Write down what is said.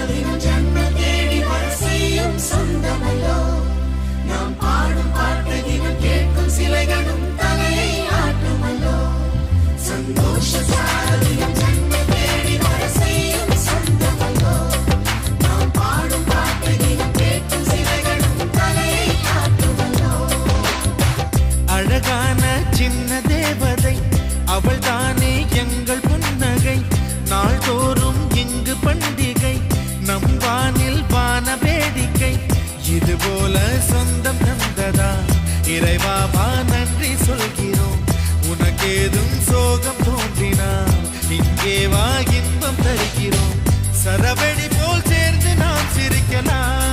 தினம் ஜன்னல் தேடி வர செய்யும் சொந்தமல்லோ நாம் பாடும் பாட்டை தினம் கேட்கும் சிலைகளும் தலையை ஆட்டுமல்லோ சந்தோஷ சாரதினம் ஜன்னல் தேடி வர செய்யும் சொந்தமல்லோ நாம் பாடும் பாட்டை தினம் கேட்கும் சிலைகளும் தலையை ஆட்டுமல்லோ அழகான சின்ன தேவதை அவள் தானே எங்கள் புன்னகை நாள்தோறும் இங்கு பண்டிகை நம் வானில் வான வேடிக்கை இதுபோல சொந்தம் தந்ததா இறைவாவா நன்றி சொல்கிறோம் உனக்கேதும் சோகம் தோன்றினால் இங்கே வா இன்பம் தருகிறோம் சரவெடி போல் சேர்ந்து நாம் சிரிக்கலாம்